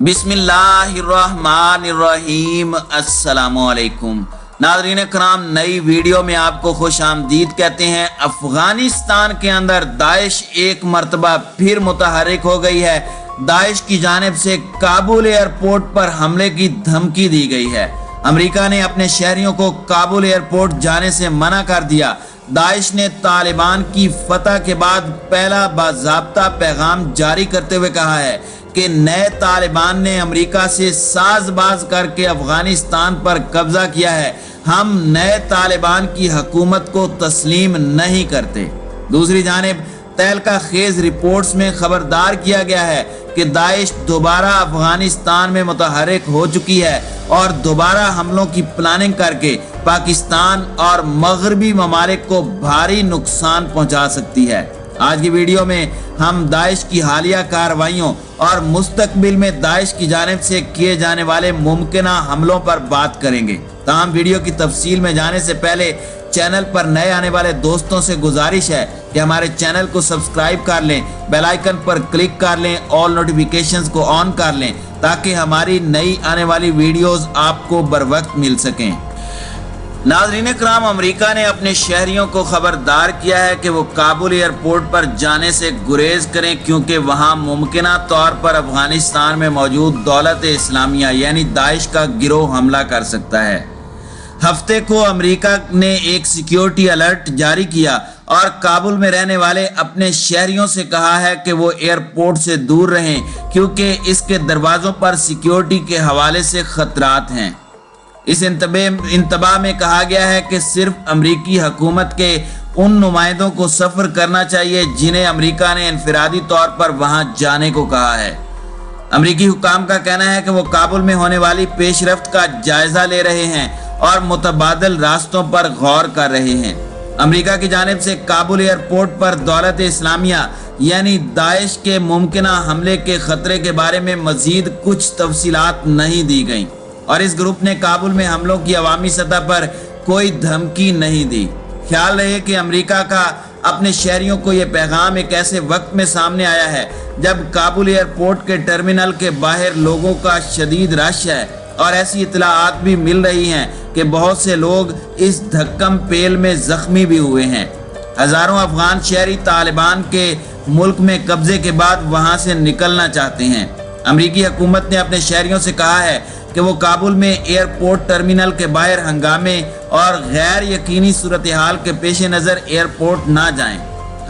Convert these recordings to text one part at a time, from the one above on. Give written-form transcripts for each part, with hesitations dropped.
बिस्मिल्लाहिर्रहमानिर्रहीम। अस्सलामुअलैकुम नाज़रीन कराम, नई वीडियो में आपको खुश आमदीद कहते हैं। अफगानिस्तान के अंदर दाइश एक मरतबा फिर मुतहर्रिक हो गई है। दाइश की जानिब से काबुल एयरपोर्ट पर हमले की धमकी दी गई है। अमेरिका ने अपने शहरियों को काबुल एयरपोर्ट जाने से मना कर दिया। दाइश ने तालिबान की फतह के बाद पहला बाज़ाब्ता पैगाम जारी करते हुए कहा है कि नए तालिबान ने अमेरिका से साजबाज करके अफगानिस्तान पर कब्जा किया है। हम नए तालिबान की हुकूमत को तस्लीम नहीं करते। दूसरी जानिब तहलका खेज रिपोर्ट्स में खबरदार किया गया है कि दाइश दोबारा अफगानिस्तान में मुतहर्रिक हो चुकी है और दोबारा हमलों की प्लानिंग करके पाकिस्तान और मगरबी ममालिक को भारी नुकसान पहुंचा सकती है। आज की वीडियो में हम दाइश की हालिया कार्रवाइयों और मुस्तकबिल में दाइश की जानिब से किए जाने वाले मुमकिना हमलों पर बात करेंगे। तमाम वीडियो की तफसील में जाने से पहले चैनल पर नए आने वाले दोस्तों से गुजारिश है कि हमारे चैनल को सब्सक्राइब कर लें, बेल आइकन पर क्लिक कर लें, ऑल नोटिफिकेशंस को ऑन कर लें ताकि हमारी नई आने वाली वीडियोस आपको बर वक्त मिल सकें। नाज़रीन कराम, अमेरिका ने अपने शहरियों को खबरदार किया है कि वो काबुल एयरपोर्ट पर जाने से गुरेज करें क्योंकि वहां मुमकिना तौर पर अफगानिस्तान में मौजूद दौलत इस्लामिया यानी दाइश का गिरोह हमला कर सकता है। हफ्ते को अमेरिका ने एक सिक्योरिटी अलर्ट जारी किया और काबुल में रहने वाले अपने शहरियों से कहा है कि वो एयरपोर्ट से दूर रहें क्योंकि इसके दरवाजों पर सिक्योरिटी के हवाले से खतरात हैं। इस इंतबा में कहा गया है कि सिर्फ अमरीकी हुकूमत के उन नुमाइंदों को सफ़र करना चाहिए जिन्हें अमेरिका ने इनफरादी तौर पर वहां जाने को कहा है। अमरीकी हुकाम का कहना है कि वो काबुल में होने वाली पेशरफ्त का जायजा ले रहे हैं और मुतबादिल रास्तों पर गौर कर रहे हैं। अमेरिका की जानिब से काबुल एयरपोर्ट पर दौलत इस्लामिया यानी दाइश के मुमकिना हमले के खतरे के बारे में मजीद कुछ तफसीलात नहीं दी गई और इस ग्रुप ने काबुल में हमलों की अवामी सतह पर कोई धमकी नहीं दी। ख्याल रहे कि अमेरिका का अपने शहरियों को ये पैगाम एक ऐसे वक्त में सामने आया है जब काबुल एयरपोर्ट के टर्मिनल के बाहर लोगों का शदीद रश है और ऐसी इत्तलाआत भी मिल रही हैं कि बहुत से लोग इस धक्कम पेल में जख्मी भी हुए हैं। हजारों अफगान शहरी तालिबान के मुल्क में कब्जे के बाद वहां से निकलना चाहते हैं। अमरीकी हुकूमत ने अपने शहरियों से कहा है कि वो काबुल में एयरपोर्ट टर्मिनल के बाहर हंगामे और गैर यकीनी सूरत हाल के पेश नज़र एयरपोर्ट ना जाएं।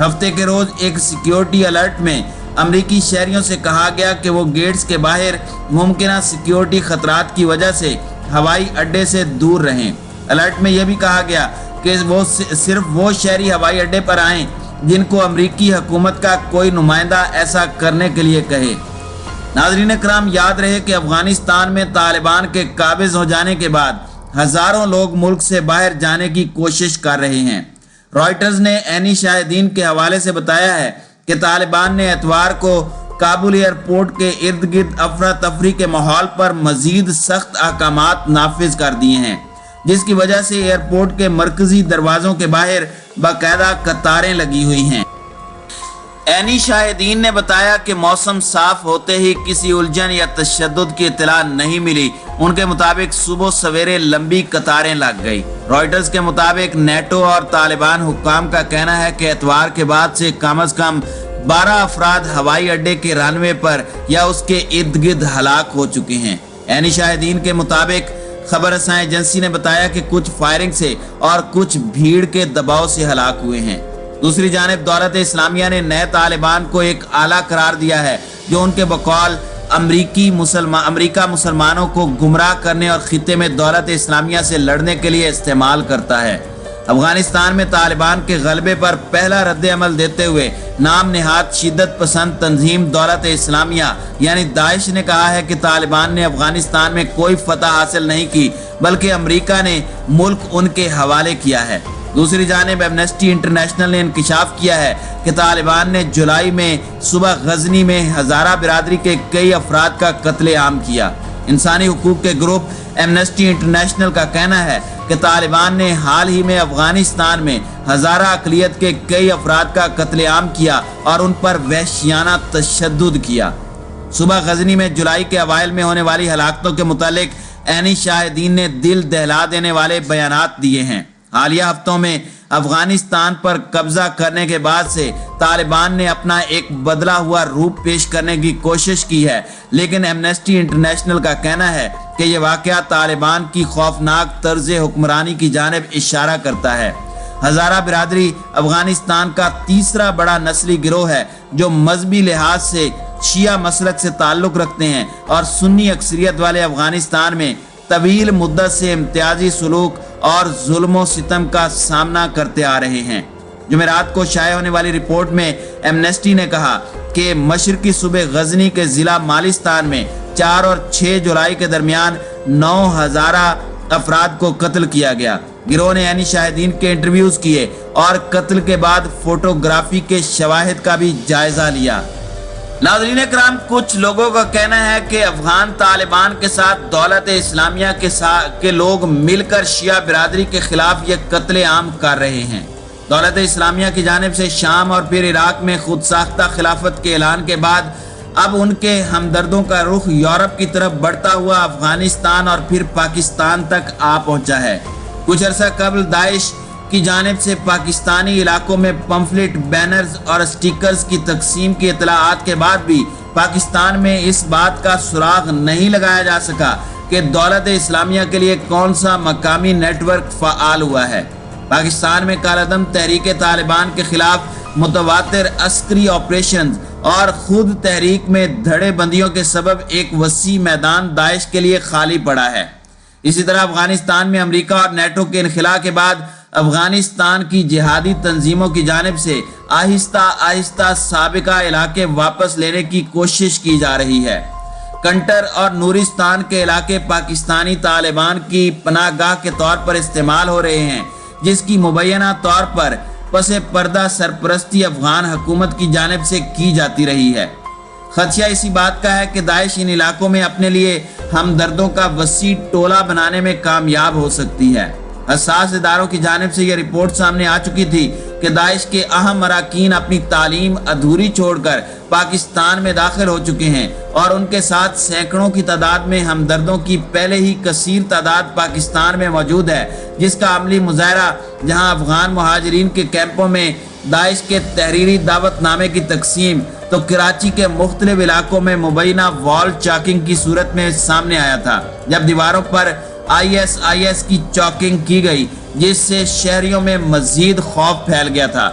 हफ्ते के रोज एक सिक्योरिटी अलर्ट में अमरीकी शहरियों से कहा गया कि वो गेट्स के बाहर मुमकिना सिक्योरिटी खतरात की वजह से हवाई अड्डे से दूर रहें। अलर्ट में यह भी कहा गया कि वो सिर्फ वो शहरी हवाई अड्डे पर आएं जिनको अमरीकी हुकूमत का कोई नुमाइंदा ऐसा करने के लिए कहे। नाज़रीन कराम, याद रहे कि अफगानिस्तान में तालिबान के काबिज हो जाने के बाद हजारों लोग मुल्क से बाहर जाने की कोशिश कर रहे हैं। रॉयटर्स ने ऐनी शाहिदीन के हवाले से बताया है कि तालिबान ने एतवार को काबुल एयरपोर्ट के इर्द गिर्द अफरा तफरी के माहौल पर मजीद सख्त अहकामात नाफिज कर दिए हैं जिसकी वजह से एयरपोर्ट के मरकजी दरवाजों के बाहर बाकायदा कतारें लगी हुई हैं। ऐनी शाहिदीन ने बताया कि मौसम साफ होते ही किसी उलझन या तशद्दुद की इत्तला नहीं मिली। उनके मुताबिक सुबह सवेरे लंबी कतारें लग गई। रॉयटर्स के मुताबिक नेटो और तालिबान हुक्काम का कहना है कि एतवार के बाद से कम अज कम 12 अफराद हवाई अड्डे के रनवे पर या उसके इर्द गिर्द हलाक हो चुके हैं। ऐनी शाहिदीन के मुताबिक खबर रसां एजेंसी ने बताया कि कुछ फायरिंग से और कुछ भीड़ के दबाव से हलाक हुए हैं। दूसरी जानिब दौलत इस्लामिया ने नए तालिबान को एक आला करार दिया है जो उनके बकौल अमरीका मुसलमानों को गुमराह करने और खित्ते में दौलत इस्लामिया से लड़ने के लिए इस्तेमाल करता है। अफगानिस्तान में तालिबान के गलबे पर पहला रद्द अमल देते हुए नाम नेहाद शिद्दत पसंद तंजीम दौलत इस्लामिया यानी दाइश ने कहा है कि तालिबान ने अफगानिस्तान में कोई फतह हासिल नहीं की बल्कि अमरीका ने मुल्क उनके हवाले किया है। दूसरी जानिब एमनेस्टी इंटरनेशनल ने इंकिशाफ किया है कि तालिबान ने जुलाई में सुबह गजनी में हजारा बिरादरी के कई अफराद का कत्लेआम किया। इंसानी हुकूक के ग्रुप एमनेस्टी इंटरनेशनल का कहना है कि तालिबान ने हाल ही में अफगानिस्तान में हजारा अकलियत के कई अफराद का कत्लेआम किया और उन पर वहशियाना तशद्दुद किया। صبح غزنی میں جولائی کے اوائل میں ہونے والی ہلاکتوں کے متعلق عینی شاہدین نے دل دہلا دینے والے بیانات دیے ہیں۔ حالیہ ہفتوں میں افغانستان پر قبضہ کرنے کے بعد سے طالبان نے اپنا ایک بدلا ہوا روپ پیش کرنے کی کوشش کی ہے، لیکن ایمنسٹی انٹرنیشنل کا کہنا ہے کہ یہ واقعہ طالبان کی خوفناک طرز حکمرانی کی جانب اشارہ کرتا ہے۔ ہزارہ برادری افغانستان کا تیسرا بڑا نسلی گروہ ہے جو مذہبی لحاظ سے شیعہ مسلک سے تعلق رکھتے ہیں اور سنی اکثریت والے افغانستان میں طویل مدت سے امتیازی سلوک اور ظلم و ستم کا سامنا کرتے آ رہے ہیں۔ جمعرات کو شائع ہونے والی رپورٹ میں ایمنسٹی نے کہا کہ مشرقی صوبے غزنی کے ضلع مالستان میں 4 اور 6 جولائی کے درمیان 9 ہزارہ افراد کو قتل کیا گیا۔ گروہ نے عینی شاہدین کے انٹرویوز کیے اور قتل کے بعد فوٹوگرافی کے شواہد کا بھی جائزہ لیا۔ ناظرین کرام، کچھ لوگوں کا کہنا ہے کہ افغان طالبان کے ساتھ دولت اسلامیہ کے لوگ مل کر شیعہ برادری کے خلاف یہ قتل عام کر رہے ہیں۔ دولت اسلامیہ کی جانب سے شام اور پھر عراق میں خود ساختہ خلافت کے اعلان کے بعد اب ان کے ہمدردوں کا رخ یورپ کی طرف بڑھتا ہوا افغانستان اور پھر پاکستان تک آ پہنچا ہے۔ کچھ عرصہ قبل داعش کی جانب سے پاکستانی علاقوں میں پمفلٹ، بینرز اور سٹیکرز کی تقسیم کی اطلاعات کے بعد بھی پاکستان میں اس بات کا سراغ نہیں لگایا جا سکا کہ دولت اسلامیہ کے لیے کون سا مقامی نیٹ ورک فعال ہوا ہے۔ پاکستان میں کالعدم تحریک طالبان کے خلاف متواتر عسکری آپریشنز اور خود تحریک میں دھڑے بندیوں کے سبب ایک وسیع میدان داعش کے لیے خالی پڑا ہے۔ اسی طرح افغانستان میں امریکہ اور نیٹو کے انخلاء کے بعد افغانستان کی جہادی تنظیموں کی جانب سے آہستہ آہستہ سابقہ علاقے واپس لینے کی کوشش کی جا رہی ہے۔ کنٹر اور نورستان کے علاقے پاکستانی طالبان کی پناہ گاہ کے طور پر استعمال ہو رہے ہیں، جس کی مبینہ طور پر پس پردہ سرپرستی افغان حکومت کی جانب سے کی جاتی رہی ہے۔ خدشہ اسی بات کا ہے کہ داعش ان علاقوں میں اپنے لیے ہمدردوں کا وسیع ٹولہ بنانے میں کامیاب ہو سکتی ہے۔ حساس اداروں کی جانب سے یہ رپورٹ سامنے آ چکی تھی کہ داعش کے اہم اراکین اپنی تعلیم ادھوری چھوڑ کر پاکستان میں داخل ہو چکے ہیں اور ان کے ساتھ سینکڑوں کی تعداد میں ہمدردوں کی پہلے ہی کثیر تعداد پاکستان میں موجود ہے، جس کا عملی مظاہرہ جہاں افغان مہاجرین کے کیمپوں میں داعش کے تحریری دعوت نامے کی تقسیم تو کراچی کے مختلف علاقوں میں مبینہ وال چاکنگ کی صورت میں سامنے آیا تھا، جب دیواروں پر ISIS کی چاکنگ کی گئی، جس سے شہریوں میں مزید خوف پھیل گیا تھا۔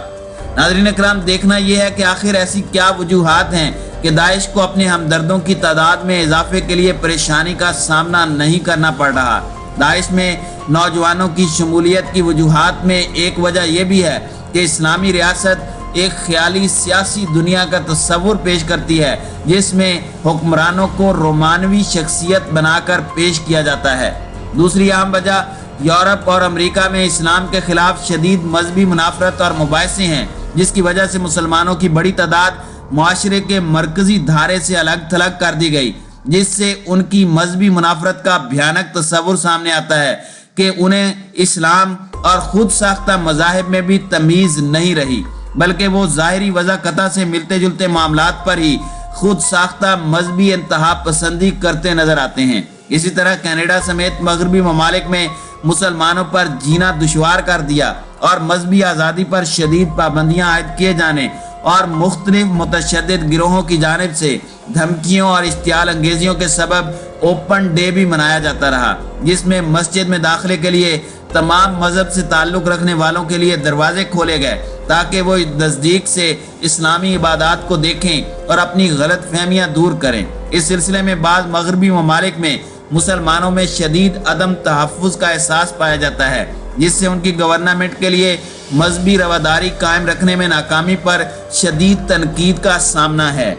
ناظرین اکرام، دیکھنا یہ ہے کہ آخر ایسی کیا وجوہات ہیں کہ داعش کو اپنے ہمدردوں کی تعداد میں اضافے کے لیے پریشانی کا سامنا نہیں کرنا پڑ رہا۔ داعش میں نوجوانوں کی شمولیت کی وجوہات میں ایک وجہ یہ بھی ہے کہ اسلامی ریاست ایک خیالی سیاسی دنیا کا تصور پیش کرتی ہے، جس میں حکمرانوں کو رومانوی شخصیت بنا کر پیش کیا جاتا ہے۔ دوسری اہم وجہ یورپ اور امریکہ میں اسلام کے خلاف شدید مذہبی منافرت اور مباحثے ہیں، جس کی وجہ سے مسلمانوں کی بڑی تعداد معاشرے کے مرکزی دھارے سے الگ تھلگ کر دی گئی، جس سے ان کی مذہبی منافرت کا بھیانک تصور سامنے آتا ہے کہ انہیں اسلام اور خود ساختہ مذاہب میں بھی تمیز نہیں رہی، بلکہ وہ ظاہری وضاحت سے ملتے جلتے معاملات پر ہی خود ساختہ مذہبی انتہا پسندی کرتے نظر آتے ہیں۔ اسی طرح کینیڈا سمیت مغربی ممالک میں مسلمانوں پر جینا دشوار کر دیا اور مذہبی آزادی پر شدید پابندیاں عائد کیے جانے اور مختلف متشدد گروہوں کی جانب سے دھمکیوں اور اشتعال انگیزیوں کے سبب اوپن ڈے بھی منایا جاتا رہا، جس میں مسجد میں داخلے کے لیے تمام مذہب سے تعلق رکھنے والوں کے لیے دروازے کھولے گئے تاکہ وہ نزدیک سے اسلامی عبادات کو دیکھیں اور اپنی غلط فہمیاں دور کریں۔ اس سلسلے میں بعض مغربی ممالک میں مسلمانوں میں شدید عدم تحفظ کا احساس پایا جاتا ہے، جس سے ان کی گورنمنٹ کے لیے مذہبی رواداری قائم رکھنے میں ناکامی پر شدید تنقید کا سامنا ہے۔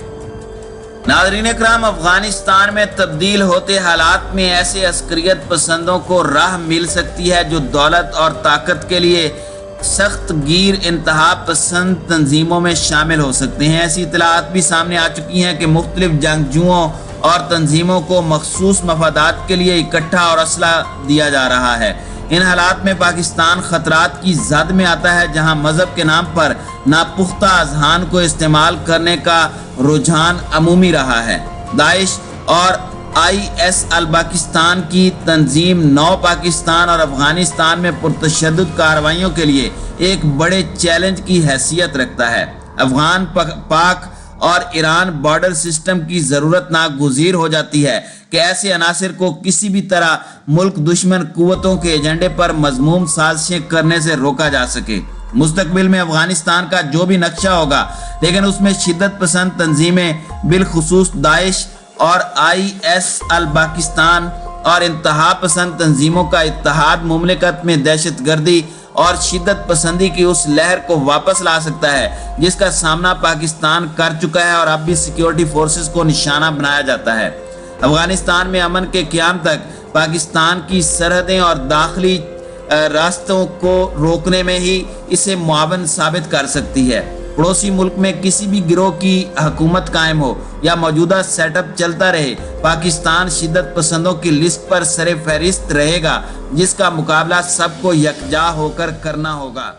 ناظرین اکرام، افغانستان میں تبدیل ہوتے حالات میں ایسے عسکریت پسندوں کو راہ مل سکتی ہے جو دولت اور طاقت کے لیے سخت گیر انتہا پسند تنظیموں میں شامل ہو سکتے ہیں۔ ایسی اطلاعات بھی سامنے آ چکی ہیں کہ مختلف جنگجوؤں اور تنظیموں کو مخصوص مفادات کے لیے اکٹھا اور اسلحہ دیا جا رہا ہے۔ ان حالات میں پاکستان خطرات کی زد میں آتا ہے، جہاں مذہب کے نام پر ناپختہ اذہان کو استعمال کرنے کا رجحان عمومی رہا ہے۔ दाइश और IS अल पाकिस्तान की तंजीम नौ पाकिस्तान और अफगानिस्तान में पुरतशद्दुद कार्रवाइयों के लिए एक बड़े चैलेंज की हैसियत रखता है। अफगान पाक और ईरान बॉर्डर सिस्टम की ज़रूरत नागुज़ीर हो जाती है कि ऐसे अनासर को किसी भी तरह मुल्क दुश्मन कुव्वतों के एजेंडे पर मज़मूम साजिशें करने से रोका जा सके। मुस्तकबिल में अफगानिस्तान का जो भी नक्शा होगा, लेकिन उसमें शिद्दत पसंद तंजीमें बिलखुसूस दाइश और IS अल पाकिस्तान और इंतहा पसंद तंजीमों का इत्तेहाद मुमलिकत में दहशत गर्दी और शिद्दत पसंदी की उस लहर को वापस ला सकता है जिसका सामना पाकिस्तान कर चुका है और अब भी सिक्योरिटी फोर्सेस को निशाना बनाया जाता है। अफगानिस्तान में अमन के क़याम तक पाकिस्तान की सरहदें और दाखिली रास्तों को रोकने में ही इसे मुआवन साबित कर सकती है। पड़ोसी मुल्क में किसी भी गिरोह की हुकूमत कायम हो या मौजूदा सेटअप चलता रहे, पाकिस्तान शिद्दत पसंदों की लिस्ट पर सरे फहरिस्त रहेगा जिसका मुकाबला सबको यकजा होकर करना होगा।